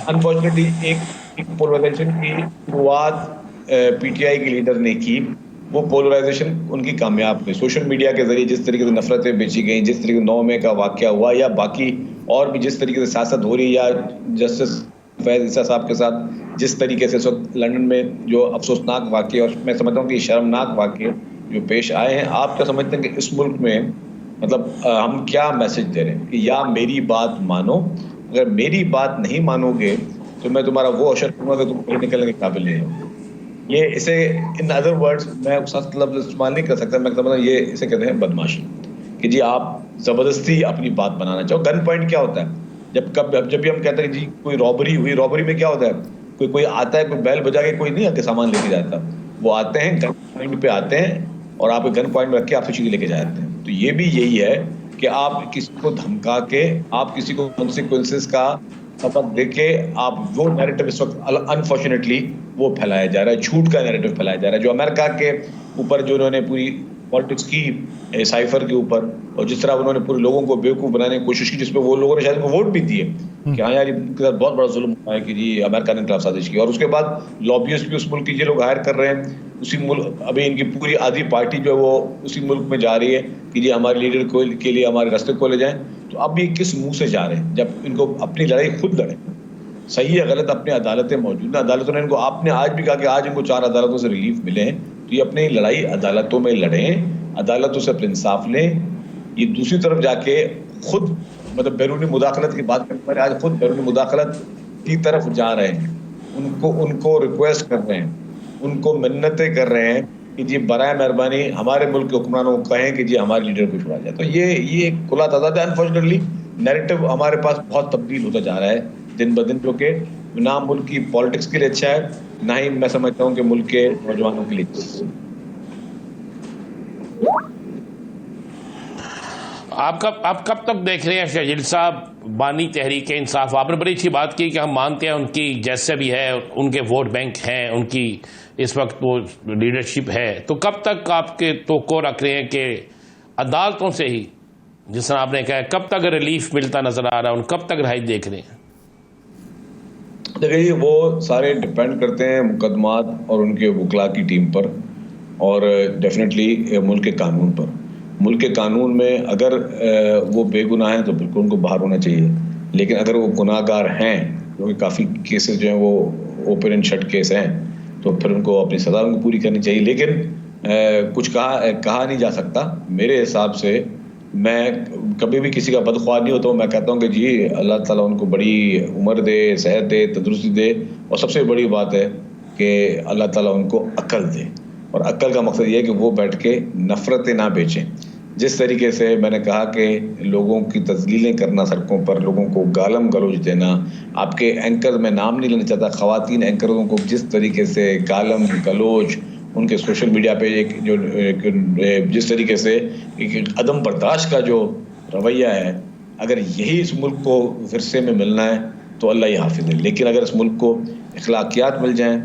S3: अनफॉर्चुनेटली एक पोलराइजेशन की शुरुआत पीटीआई के लीडर ने की, वो पोलराइजेशन उनकी कामयाब हुई। सोशल मीडिया के जरिए जिस तरीके से नफरतें बेची गई, जिस तरीके से 9 मई का वाक़या हुआ, या बाकी और भी जिस तरीके से सियासत हो रही है, या जस्टिस फैज़ ईसा साहब के साथ जिस तरीके से इस वक्त लंदन में जो अफसोसनाक वाक़े, और मैं समझता हूँ कि शर्मनाक वाक़े जो पेश आए हैं, आप क्या समझते हैं कि इस मुल्क में मतलब हम क्या मैसेज दे रहे हैं कि या मेरी बात मानो, अगर मेरी बात नहीं मानोगे तो मैं तुम्हारा वो अशर करूँगा कि तुम कहीं निकलने के काबिल नहीं हो। ये इसे इन अदर वर्ड्स मैं उस लफ्ज़ इस्तेमाल नहीं कर सकता, मैं समझता हूँ ये इसे कहते हैं बदमाशी, कि जी आप ज़बरदस्ती अपनी बात बनाना चाहो। गन पॉइंट क्या होता है? जब भी हम कहते हैं जी कोई रॉबरी हुई, रॉबरी में क्या होता है? कोई आता है, कोई बैल बजा के कोई नहीं आके सामान लेके जाता, वो आते हैं गन पॉइंट पे आते हैं और आप गन पॉइंट में रख के आपसे चीज़ें लेके जाते हैं। तो ये भी यही है कि आप किसी को धमका के, आप किसी को कॉन्सिक्वेंसेस का सबक देके, आप वो नैरेटिव इस वक्त अनफॉर्चुनेटली वो फैलाया जा रहा है, झूठ का नैरेटिव फैलाया जा रहा है, जो अमेरिका के ऊपर जो उन्होंने पूरी पॉलिटिक्स की साइफर के ऊपर, और जिस तरह उन्होंने पूरे लोगों को बेवकूफ़ बनाने की कोशिश की, जिसपे वो लोगों ने शायद वोट भी दिए कि हाँ यार इनके साथ बहुत बड़ा जुल्म हुआ है कि जी अमेरिका ने खिलाफ साजिश की, और उसके बाद लॉबियस्ट भी उस मुल्क के ये लोग हायर कर रहे हैं, उसी मुल्क अभी इनकी पूरी आधी पार्टी जो है वो उसी मुल्क में जा रही है कि जी हमारे लीडर को के लिए हमारे रास्ते खोले जाएं। तो अब ये किस मुंह से जा रहे हैं, जब इनको अपनी लड़ाई खुद लड़े, सही है गलत अपनी अदालतें मौजूद हैं, अदालतों ने इनको, आपने आज भी कहा कि आज इनको 4 अदालतों से रिलीफ मिले हैं, तो ये अपनी लड़ाई अदालतों में लड़ें, अदालतों से अपने इंसाफ लें। ये दूसरी तरफ जाके खुद मतलब बैरूनी मुदाखलत की बात करते हैं, आज खुद बैरूनी मुदाखलत की तरफ जा रहे हैं, उनको रिक्वेस्ट कर रहे हैं, उनको मिन्नतें कर रहे हैं कि जी बराए मेहरबानी हमारे मुल्क के हुक्मरानों को कहें कि जी हमारे लीडर को छुड़ा जाए। तो ये खुला तादाद है। अनफॉर्चुनेटली नैरेटिव हमारे पास बहुत तब्दील होता जा रहा है दिन ब दिन, जो कि ना मुल्क की पॉलिटिक्स के लिए अच्छा है, ना ही मैं समझता हूँ कि मुल्क के नौजवानों के लिए।
S2: आप कब तक देख रहे हैं शर्जील साहब बानी तहरीक इंसाफ? आपने बड़ी अच्छी बात की कि हम मानते हैं उनकी जैसे भी है, उनके वोट बैंक हैं, उनकी इस वक्त वो लीडरशिप है, तो कब तक आपके तोको रख रहे हैं कि अदालतों से ही, जिस तरह आपने कहा, कब तक रिलीफ मिलता नजर आ रहा है, उन कब तक रिहाई देख रहे हैं?
S3: देखिए वो सारे डिपेंड करते हैं मुकदमात और उनके वकला की टीम पर, और डेफिनेटली मुल्क के कानून पर। मुल्क के कानून में अगर वो बेगुनाह हैं तो बिल्कुल उनको बाहर होना चाहिए, लेकिन अगर वो गुनाहगार हैं, क्योंकि काफ़ी केसेस जो हैं वो ओपन एंड शट केस हैं, तो फिर उनको अपनी सज़ा उनको पूरी करनी चाहिए। लेकिन कुछ कहा नहीं जा सकता। मेरे हिसाब से मैं कभी भी किसी का बदख्वाह नहीं होता हूँ। मैं कहता हूँ कि जी अल्लाह ताला उनको बड़ी उम्र दे, सेहत दे, तंदुरुस्ती दे, और सबसे बड़ी बात है कि अल्लाह ताला उनको अक्ल दे, और अक्ल का मकसद ये है कि वो बैठ के नफ़रतें ना बेचें। जिस तरीके से मैंने कहा कि लोगों की तज़लीलें करना, सड़कों पर लोगों को गालम गलोच देना, आपके एंकर में नाम नहीं लेना चाहता, ख़वातीन एंकरों को जिस तरीके से गालम गलोच उनके सोशल मीडिया पे जिस तरीके से एक अदम बर्दाश्त का जो रवैया है, अगर यही इस मुल्क को विरसे में मिलना है तो अल्लाह ही हाफिज़ है। लेकिन अगर इस मुल्क को अखलाकियात मिल जाएँ,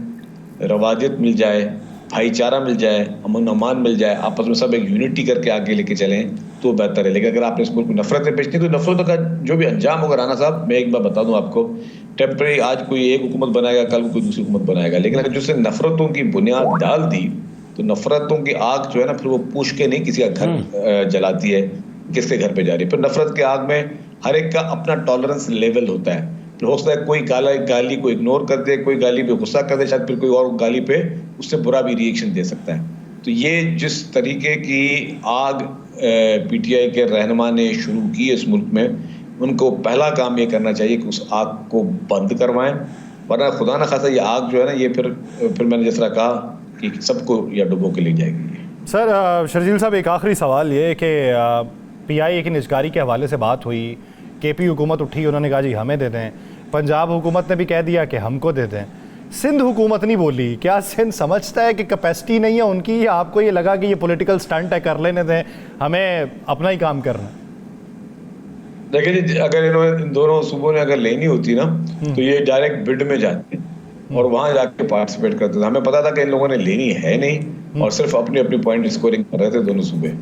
S3: रवादियत मिल जाए, भाईचारा मिल जाए, अमन अमान मिल जाए, आपस में सब एक यूनिटी करके आगे लेके चलें तो बेहतर है। लेकिन अगर आपने इस मुल्क में नफरतें बेचती तो नफरतों का जो भी अंजाम होगा राना साहब, मैं एक बार बता दूं आपको, टेम्परेरी आज कोई एक हुकूमत बनाएगा, कल कोई दूसरी हुकूमत बनाएगा, लेकिन अगर जिसने नफरतों की बुनियाद डाल दी तो नफरतों की आग जो है ना फिर वो पूछ के नहीं किसी का घर जलाती है, किसके घर पे जा रही है। फिर नफरत के आग में हर एक का अपना टॉलरेंस लेवल होता है। फिर हो सकता है कोई गाली को इग्नोर कर दे, कोई गाली पे गुस्सा कर दे, शायद फिर कोई और गाली पे उससे बुरा भी रिएक्शन दे सकता है। तो ये जिस तरीके की आग पीटीआई के रहनुमा ने शुरू की इस मुल्क में, उनको पहला काम ये करना चाहिए कि उस आग को बंद करवाएं, वरना खुदा न खासा ये आग जो है ना ये फिर मैंने जिस तरह कहा कि सबको या डुबो के ले जाएगी।
S1: सर शर्जील साहब, एक आखिरी सवाल ये कि PIA की निजकारी के हवाले से बात हुई, KP हुकूमत उठी, उन्होंने कहा जी हमें दे दें, पंजाब हुकूमत ने भी कह दिया कि हमको दे दें, सिंध हुकूमत नहीं बोली। क्या सिंध समझता है कि कैपेसिटी नहीं है उनकी, या आपको ये लगा कि ये पॉलिटिकल स्टंट है, कर लेने दें, हमें अपना ही काम करना?
S3: देखिए जी, अगर इन्होंने इन दोनों सूबों ने अगर लेनी होती ना तो ये डायरेक्ट बिड में जाते और वहां जाके पार्टिसिपेट करते थे। हमें पता था कि इन लोगों ने लेनी है नहीं और सिर्फ अपनी अपनी पॉइंट स्कोरिंग कर रहे थे दोनों सूबे।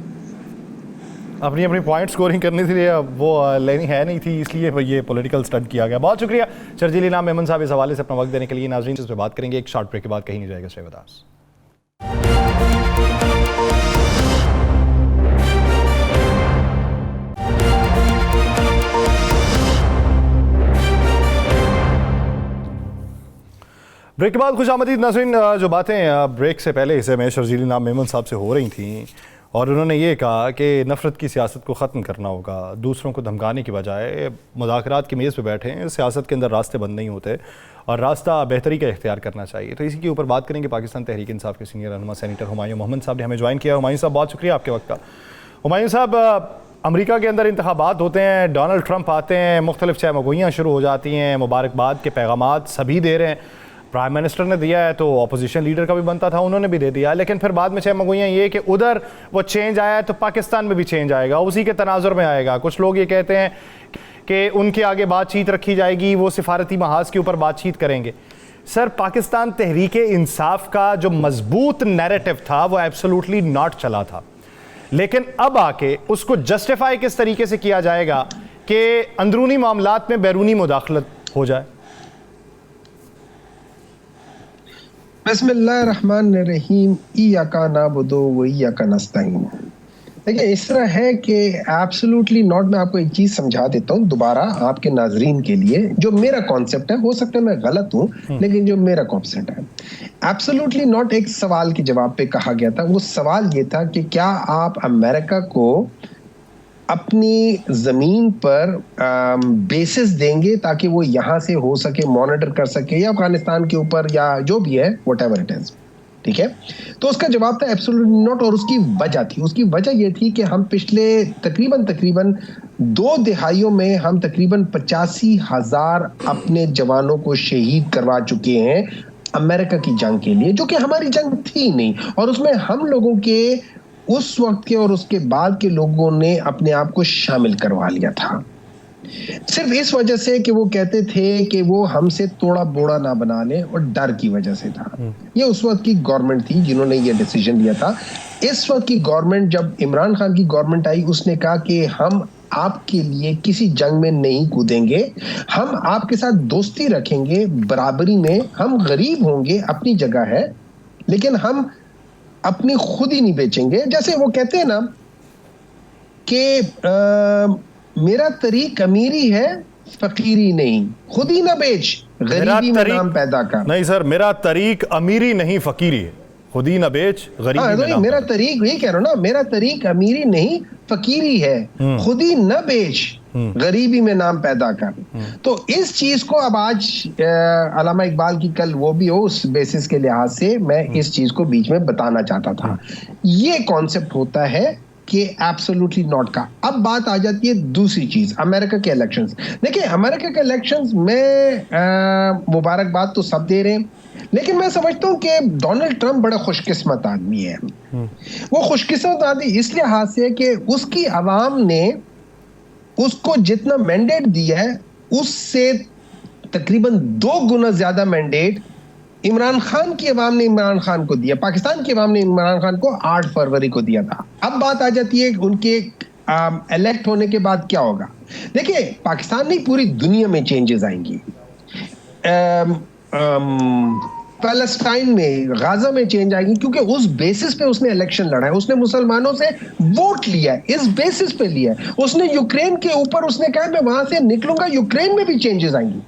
S1: अपनी अपनी पॉइंट स्कोरिंग करने के लिए वो लेनी है नहीं थी, इसलिए ये पॉलिटिकल स्टंट किया गया। बहुत शुक्रिया शर्जील इनाम मेमन साहब इस हवाले से अपना वक्त देने के लिए। नाज़रीन, इस पर बात करेंगे एक शॉर्ट ब्रेक के बाद, कहीं नहीं जाएगा। Stay with us. ब्रेक के बाद खुशामदीद नाज़रीन, जो बातें ब्रेक से पहले हिस्से में शर्जील इनाम मेमन साहब से हो रही थी और उन्होंने ये कहा कि नफ़रत की सियासत को ख़त्म करना होगा, दूसरों को धमकाने की बजाय मुज़ाकरात की मेज़ पे बैठे हैं, सियासत के अंदर रास्ते बंद नहीं होते और रास्ता बेहतरी का इख्तियार करना चाहिए। तो इसी के ऊपर बात करेंगे। पाकिस्तान तहरीक इंसाफ के सीनियर रहनुमा सेनेटर हुमायूं मोहम्मद साहब ने हमें ज्वाइन किया। हुमायूं साहब, बहुत शुक्रिया आपके वक्त का। हुमायूं साहब, अमेरिका के अंदर इंतखाबात होते हैं, डोनाल्ड ट्रंप आते हैं, मुख्तलिफ चहमगोइयाँ शुरू हो जाती हैं, मुबारकबाद के पैगामात सभी दे रहे हैं, प्राइम मिनिस्टर ने दिया है तो अपोजिशन लीडर का भी बनता था, उन्होंने भी दे दिया, लेकिन फिर बाद में चहमगोइयाँ ये कि उधर वो चेंज आया है तो पाकिस्तान में भी चेंज आएगा, उसी के तनाजुर में आएगा। कुछ लोग ये कहते हैं कि उनके आगे बातचीत रखी जाएगी, वो सिफारती महाज के ऊपर बातचीत करेंगे। सर, पाकिस्तान तहरीक इंसाफ का जो मजबूत नैरेटिव था वो एब्सोल्युटली नॉट चला था, लेकिन अब आके उसको जस्टिफाई किस तरीके से किया जाएगा कि अंदरूनी मामलात में बैरूनी मुदाखलत हो जाए?
S4: बिस्मिल्लाहिर्रहमानिर्रहीम, इय्याका नअबुदु व इय्याका नस्तईन। देखिए, इस तरह है कि एब्सोल्युटली नॉट। मैं आपको एक चीज समझा देता हूँ दोबारा आपके नाजरीन के लिए, जो मेरा कॉन्सेप्ट है, हो सकता है मैं गलत हूँ, लेकिन जो मेरा कॉन्सेप्ट है, एब्सोल्युटली नॉट एक सवाल के जवाब पे कहा गया था। वो सवाल ये था कि क्या आप अमेरिका को अपनी जमीन पर बेसिस देंगे ताकि वो यहाँ से हो सके मॉनिटर कर सके, या अफगानिस्तान के ऊपर, या जो भी है, व्हाटएवर इट इज, ठीक है। तो उसका जवाब था एब्सोल्युटली नॉट, और उसकी वजह थी। उसकी वजह ये थी कि हम पिछले तकरीबन 2 दिहाइयों में हम तकरीबन 85,000 अपने जवानों को शहीद करवा चुके हैं अमेरिका की जंग के लिए, जो कि हमारी जंग थी नहीं, और उसमें हम लोगों के उस वक्त के और उसके बाद के लोगों ने अपने आप को शामिल करवा लिया था, सिर्फ इस वजह से कि वो कहते थे कि वो हमसे तोड़ा बोड़ा ना बना ले, और डर की वजह से था। ये उस वक्त की गवर्नमेंट थी जिन्होंने ये डिसीजन लिया था। इस वक्त की गवर्नमेंट, जब इमरान खान की गवर्नमेंट आई, उसने कहा कि हम आपके लिए किसी जंग में नहीं कूदेंगे, हम आपके साथ दोस्ती रखेंगे, बराबरी में, हम गरीब होंगे अपनी जगह है, लेकिन हम अपनी खुद ही नहीं बेचेंगे। जैसे वो कहते हैं ना कि मेरा तरीक अमीरी है, फकीरी नहीं, खुद ही ना बेच, गरीबी में नाम पैदा कर।
S1: नहीं सर, मेरा तरीक अमीरी नहीं फकीरी है, खुद ही ना बेच, गरीबी में नाम।
S4: मेरा तरीक, यही कह रहा हूं ना, मेरा तरीक अमीरी नहीं फकीरी है, खुद ही न बेच, गरीबी में नाम पैदा कर। तो इस चीज को अब आज अल्लामा इकबाल की कल वो भी हो, उस बेसिस के लिहाज से मैं इस चीज को बीच में बताना चाहता था। ये कॉन्सेप्ट होता है कि एब्सोल्युटली नॉट का। अब बात आ जाती है दूसरी चीज, अमेरिका के इलेक्शंस। देखिए, अमेरिका के इलेक्शंस में मुबारकबाद तो सब दे रहे हैं, लेकिन मैं समझता हूं कि डोनाल्ड ट्रंप बड़ा खुशकिस्मत आदमी है। वो खुशकिस्मत आदमी इस लिहाज से कि उसकी आवाम ने उसको जितना मैंडेट दिया है उससे तकरीबन 2 गुना ज्यादा मैंडेट इमरान खान की अवाम ने इमरान खान को दिया, पाकिस्तान की अवाम ने इमरान खान को 8 फरवरी को दिया था। अब बात आ जाती है उनके इलेक्ट होने के बाद क्या होगा। देखिए, पाकिस्तान नहीं, पूरी दुनिया में चेंजेस आएंगी। पैलेस्टाइन में, गाजा में चेंज आएगी, क्योंकि उस बेसिस पे उसने इलेक्शन लड़ा है। उसने मुसलमानों से वोट लिया है, इस बेसिस पे लिया है। उसने यूक्रेन के ऊपर उसने कहा मैं वहां से निकलूंगा। यूक्रेन में भी चेंजेस आएंगी,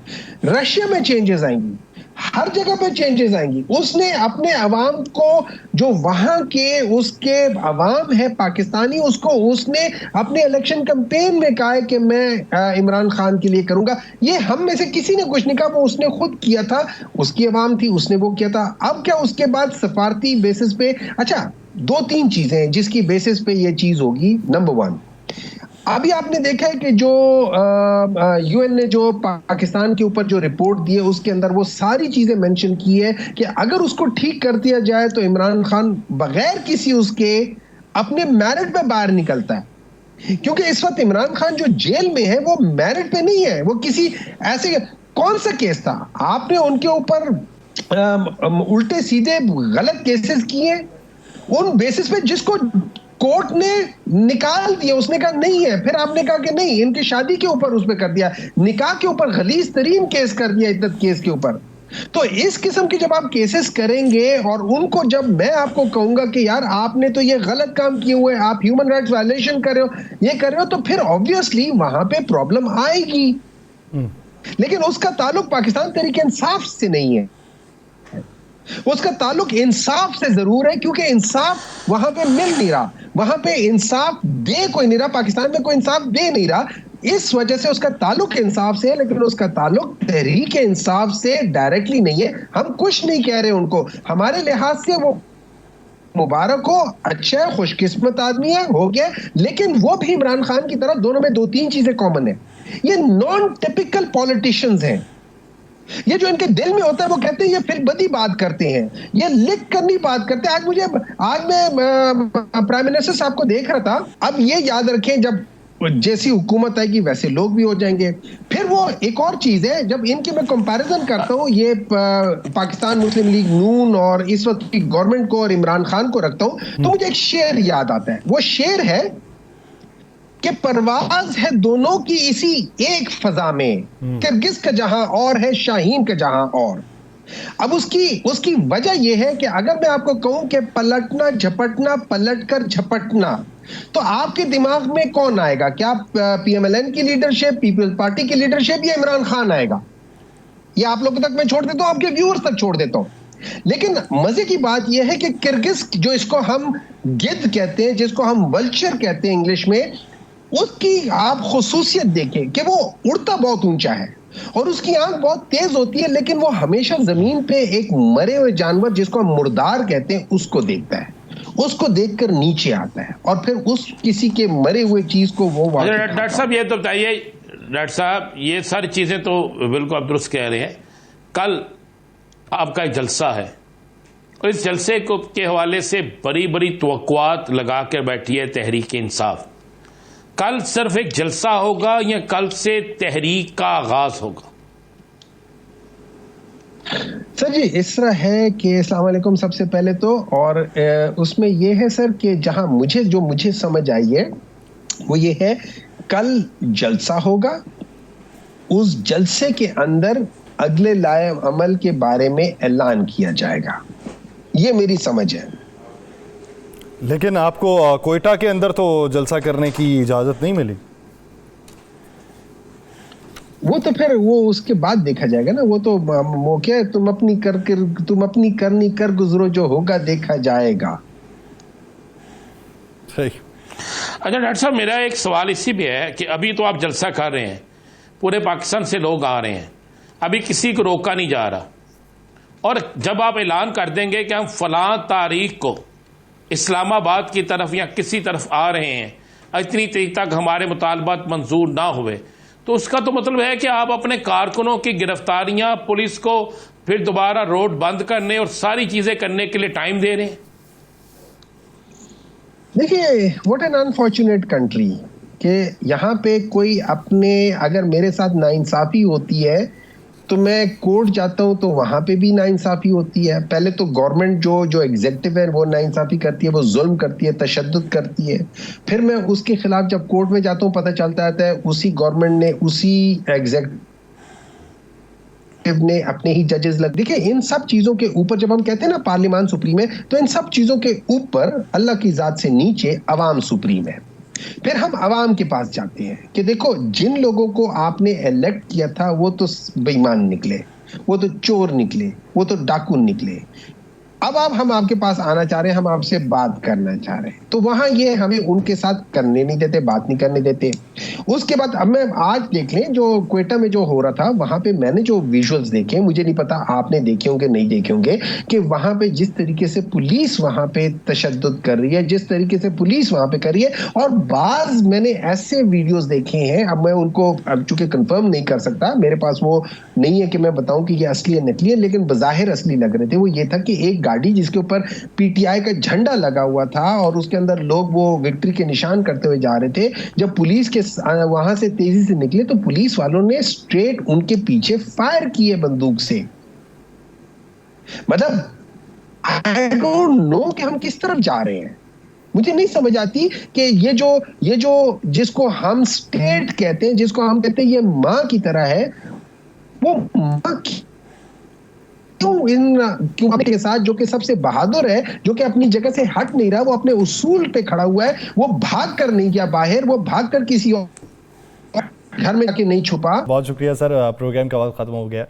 S4: रशिया में चेंजेस आएंगी, हर जगह पे चेंजेस आएंगी। उसने अपने अवाम को, जो वहां के उसके अवाम है पाकिस्तानी, उसको उसने अपने इलेक्शन कैंपेन में कहा है कि मैं इमरान खान के लिए करूंगा। ये हम में से किसी ने कुछ नहीं कहा, वो उसने खुद किया था, उसकी अवाम थी, उसने वो किया था। अब क्या उसके बाद सफारती बेसिस पे, अच्छा 2-3 चीजें हैं जिसकी बेसिस पे ये चीज होगी। नंबर 1, अभी आपने देखा है कि जो यूएन ने जो पाकिस्तान के ऊपर जो रिपोर्ट दी है, उसके अंदर वो सारी चीजें मेंशन की है कि अगर उसको ठीक कर दिया जाए तो इमरान खान बगैर किसी उसके अपने मेरिट पे बाहर निकलता है। क्योंकि इस वक्त इमरान खान जो जेल में है वो मेरिट पे नहीं है, वो किसी ऐसे, कौन सा केस था आपने उनके ऊपर उल्टे सीधे गलत केसेस किए, उन बेसिस पे जिसको कोर्ट ने निकाल दिया, उसने कहा नहीं है। फिर आपने कहा कि नहीं, इनकी शादी के ऊपर उस पे कर दिया, निकाह के ऊपर गलीज तरीन केस कर दिया, इद्दत केस के ऊपर। तो इस किस्म के जब आप केसेस करेंगे और उनको जब मैं आपको कहूंगा कि यार आपने तो ये गलत काम किए हुए, आप ह्यूमन राइट्स वायलेशन कर रहे हो, ये कर रहे हो, तो फिर ऑब्वियसली वहां पे प्रॉब्लम आएगी। लेकिन उसका ताल्लुक पाकिस्तान तहरीक इंसाफ से नहीं है, उसका ताल्लुक इंसाफ से जरूर है, क्योंकि इंसाफ वहां पे मिल नहीं रहा, वहां पे इंसाफ दे कोई नहीं रहा, पाकिस्तान में कोई इंसाफ दे नहीं रहा। इस वजह से उसका ताल्लुक इंसाफ से है, लेकिन उसका ताल्लुक तहरीक इंसाफ से डायरेक्टली नहीं है। हम कुछ नहीं कह रहे उनको, हमारे लिहाज से वो मुबारक हो, अच्छा है, खुशकिस्मत आदमी है, हो गया। लेकिन वो भी इमरान खान की तरह, दोनों में 2-3 चीजें कॉमन है। ये नॉन टिपिकल पॉलिटिशियंस हैं। ये जो इनके दिल में होता है वो कहते हैं, ये फिर बदी बात करते हैं, ये लिख कर नहीं बात करते। आज मैं प्राइम मिनिस्टर साहब को देख रहा था। अब ये याद रखें, जब जैसी हुकूमत आएगी वैसे लोग भी हो जाएंगे। फिर वो एक और चीज है, जब इनकी मैं कंपैरिजन करता हूँ, ये पाकिस्तान मुस्लिम लीग नून और इस वक्त की गवर्नमेंट को और इमरान खान को रखता हूँ, तो मुझे एक शेर याद आता है। वो शेर है कि परवाज है दोनों की इसी एक फजा में, किर्गिज का जहां और है शाहीन का जहां और। अब उसकी वजह यह है कि अगर मैं आपको कहूं कि पलटना झपटना, पलटकर झपटना, तो आपके दिमाग में कौन आएगा? क्या पीएमएलएन की लीडरशिप, पीपल्स पार्टी की लीडरशिप, या इमरान खान आएगा? ये आप लोगों तक मैं छोड़ देता हूं, आपके व्यूअर्स तक छोड़ देता हूं। लेकिन मजे की बात यह है कि किर्गिज, जो इसको हम गिद्ध कहते हैं, जिसको हम वल्चर कहते हैं इंग्लिश में, उसकी आप खुसूसियत देखें कि वो उड़ता बहुत ऊंचा है और उसकी आंख बहुत तेज होती है, लेकिन वो हमेशा जमीन पे एक मरे हुए जानवर, जिसको हम मुर्दार कहते हैं, उसको देखता है, उसको देखकर नीचे आता है और फिर उस किसी के मरे हुए चीज को वो
S2: डॉक्टर साहब ये तो बताइए, डॉक्टर साहब ये सारी चीजें तो बिल्कुल आप दुरुस्त कह रहे हैं। कल आपका एक जलसा है और इस जलसे को के हवाले से बड़ी बड़ी तवक्कुआत लगा कर बैठी है तहरीक इंसाफ। कल सिर्फ एक जलसा होगा या कल से तहरीक का आगाज होगा?
S4: सर जी, इस तरह है कि अस्सलाम वालेकुम सबसे पहले तो, और उसमें यह है सर कि जहां मुझे समझ आई है वो ये है, कल जलसा होगा, उस जलसे के अंदर अगले लाए अमल के बारे में ऐलान किया जाएगा, ये मेरी समझ है।
S1: लेकिन आपको कोयटा के अंदर तो जलसा करने की इजाजत नहीं मिली।
S4: वो तो फिर वो उसके बाद देखा जाएगा ना, वो तो वो क्या है, तुम अपनी करनी कर गुजरो, जो होगा देखा जाएगा।
S1: सही।
S2: अच्छा डॉक्टर साहब, मेरा एक सवाल इसी भी है कि अभी तो आप जलसा कर रहे हैं, पूरे पाकिस्तान से लोग आ रहे हैं, अभी किसी को रोका नहीं जा रहा, और जब आप ऐलान कर देंगे कि हम फलां तारीख को इस्लामाबाद की तरफ या किसी तरफ आ रहे हैं, इतनी तारीख तक हमारे मुतालबात मंजूर ना हुए, तो उसका तो मतलब है कि आप अपने कारकुनों की गिरफ्तारियां, पुलिस को फिर दोबारा रोड बंद करने और सारी चीजें करने के लिए टाइम दे रहे हैं।
S4: देखिए, व्हाट एन अनफॉर्चुनेट कंट्री कि यहाँ पे कोई अपने, अगर मेरे साथ नाइंसाफी होती है तो मैं कोर्ट जाता हूं तो वहां पे भी नाइंसाफी होती है। पहले तो गवर्नमेंट जो एग्जीक्यूटिव है वो नाइंसाफी करती है, वो जुल्म करती है, तशद्दुद करती है। फिर मैं उसके खिलाफ जब कोर्ट में जाता हूं पता चलता है उसी गवर्नमेंट ने, उसी एग्जीक्यूटिव ने अपने ही जजेस लग। देखिए इन सब चीजों के ऊपर जब हम कहते हैं ना पार्लियामान सुप्रीम है, तो इन सब चीजों के ऊपर अल्लाह की जात से नीचे अवाम सुप्रीम है। फिर हम अवाम के पास जाते हैं कि देखो जिन लोगों को आपने इलेक्ट किया था वो तो बेईमान निकले, वो तो चोर निकले, वो तो डाकू निकले। अब हम आपके पास आना चाह रहे हैं, हम आपसे बात करना चाह रहे हैं, तो वहां ये हमें उनके साथ करने नहीं देते, बात नहीं करने देते। उसके बाद अब मैं आज देख लें जो क्वेटा में जो हो रहा था, वहां पे मैंने जो विजुअल्स देखे, मुझे नहीं पता आपने देखे होंगे नहीं देखे होंगे, कि वहां पे जिस तरीके से पुलिस वहां पे तशद्दुद कर रही है, जिस तरीके से पुलिस वहां पे कर रही है। और बाज मैंने ऐसे वीडियोस देखे हैं, अब मैं उनको अब चूंकि कंफर्म नहीं कर सकता, मेरे पास वो नहीं है कि मैं बताऊं कि ये असली है नकली है, लेकिन बज़ाहिर असली लग रहे थे। वो ये था कि एक गाड़ी जिसके ऊपर पीटीआई का झंडा लगा हुआ था और उसके अंदर लोग वो विक्ट्री के निशान करते हुए जा रहे थे, जब पुलिस के वहां से तेजी से निकले तो पुलिस वालों ने स्ट्रेट उनके पीछे फायर किए बंदूक से। मतलब आई डोंट नो कि हम किस तरफ जा रहे हैं। मुझे नहीं समझ आती कि ये जो जिसको हम स्टेट कहते हैं, जिसको हम कहते हैं ये मां की तरह है, वो मां क्यों के साथ जो कि सबसे बहादुर है, जो कि अपनी जगह से हट नहीं रहा, वो अपने उसूल पे खड़ा हुआ है, वो भाग कर नहीं गया बाहर, वो भाग कर किसी और घर में जाके नहीं छुपा।
S1: बहुत शुक्रिया सर, प्रोग्राम का वक्त खत्म हो गया।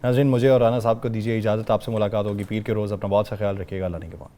S1: नाज़रीन मुझे और राना साहब को दीजिए इजाज़त, आपसे मुलाकात होगी पीर के रोज़। अपना बहुत सा ख्याल रखिएगा, अल्लाह ने के बाद।